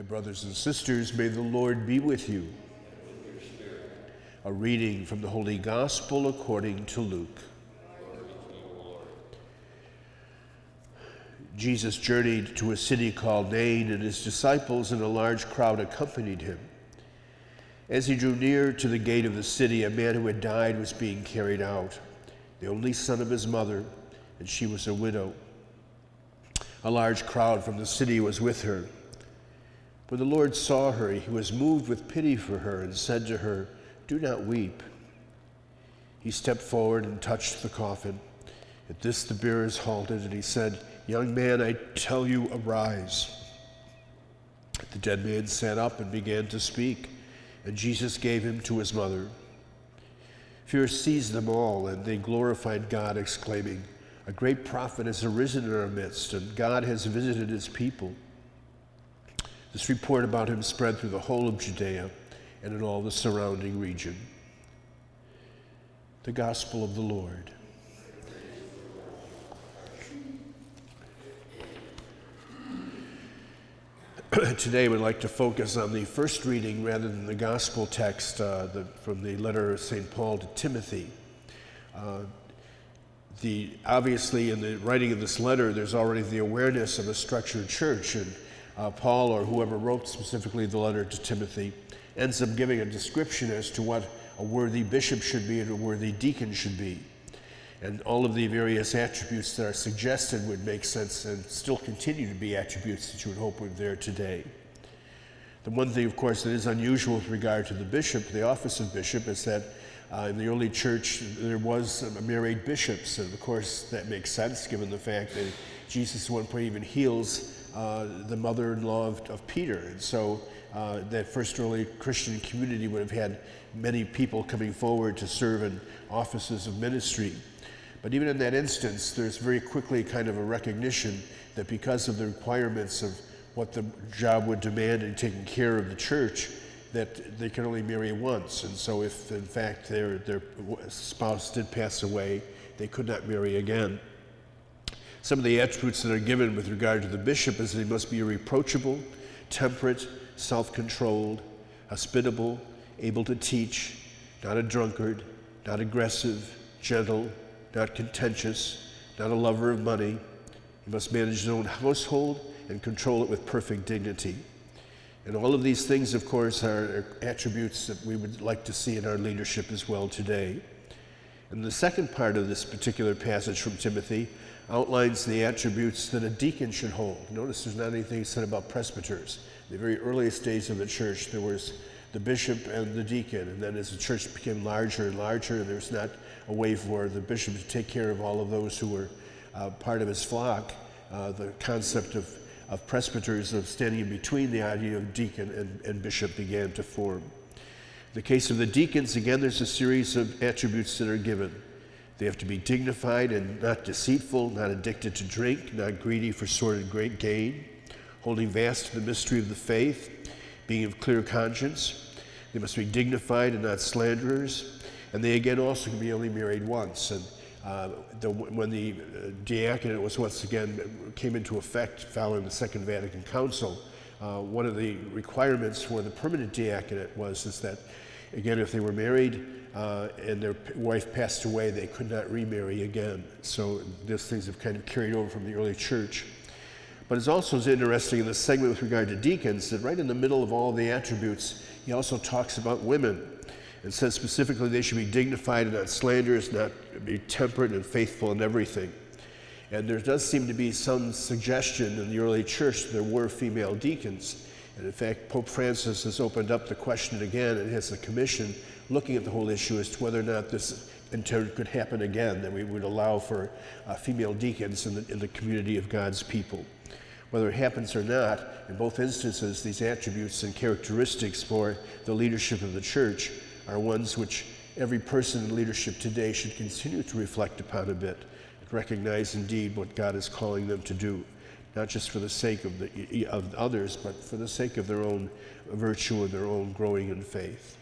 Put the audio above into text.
brothers and sisters, may the Lord be with you. A reading from the Holy Gospel according to Luke. Jesus journeyed to a city called Nain, and his disciples and a large crowd accompanied him. As he drew near to the gate of the city, a man who had died was being carried out, the only son of his mother, and she was a widow. A large crowd from the city was with her. When the Lord saw her, he was moved with pity for her and said to her, "Do not weep." He stepped forward and touched the coffin. At this the bearers halted, and he said, "Young man, I tell you, arise." The dead man sat up and began to speak, and Jesus gave him to his mother. Fear seized them all, and they glorified God, exclaiming, "A great prophet has arisen in our midst, and God has visited his people." This report about him spread through the whole of Judea and in all the surrounding region. The Gospel of the Lord. Today we'd like to focus on the first reading rather than the Gospel text from the letter of St. Paul to Timothy. Obviously, in the writing of this letter, there's already the awareness of a structured church, and Paul, or whoever wrote specifically the letter to Timothy, ends up giving a description as to what a worthy bishop should be and a worthy deacon should be. And all of the various attributes that are suggested would make sense and still continue to be attributes that you would hope were there today. The one thing, of course, that is unusual with regard to the bishop, the office of bishop, is that in the early church there was married bishops, and of course that makes sense given the fact that Jesus at one point even heals the mother-in-law of Peter. And so that first early Christian community would have had many people coming forward to serve in offices of ministry. But even in that instance, there's very quickly kind of a recognition that because of the requirements of what the job would demand in taking care of the church, that they can only marry once. And so if in fact their spouse did pass away, they could not marry again. Some of the attributes that are given with regard to the bishop is that he must be irreproachable, temperate, self-controlled, hospitable, able to teach, not a drunkard, not aggressive, gentle, not contentious, not a lover of money. He must manage his own household and control it with perfect dignity. And all of these things, of course, are attributes that we would like to see in our leadership as well today. And the second part of this particular passage from Timothy outlines the attributes that a deacon should hold. Notice there's not anything said about presbyters. In the very earliest days of the church, there was the bishop and the deacon, and then as the church became larger and larger, there was not a way for the bishop to take care of all of those who were part of his flock. The concept of presbyters, of standing in between the idea of deacon and bishop, began to form. In the case of the deacons, again, there's a series of attributes that are given. They have to be dignified and not deceitful, not addicted to drink, not greedy for sordid great gain, holding fast to the mystery of the faith, being of clear conscience. They must be dignified and not slanderers, and they again also can be only married once. And when the diaconate was once again came into effect following the Second Vatican Council, one of the requirements for the permanent diaconate is that, again, if they were married and their wife passed away, they could not remarry again. So these things have kind of carried over from the early church. But it's also interesting in this segment with regard to deacons that right in the middle of all the attributes, he also talks about women and says specifically they should be dignified and not slanderers, not be temperate and faithful in everything. And there does seem to be some suggestion in the early church that there were female deacons. And in fact, Pope Francis has opened up the question again and has a commission looking at the whole issue as to whether or not this could happen again, that we would allow for female deacons in the community of God's people. Whether it happens or not, in both instances, these attributes and characteristics for the leadership of the church are ones which every person in leadership today should continue to reflect upon a bit, and recognize indeed what God is calling them to do, not just for the sake of others, but for the sake of their own virtue and their own growing in faith.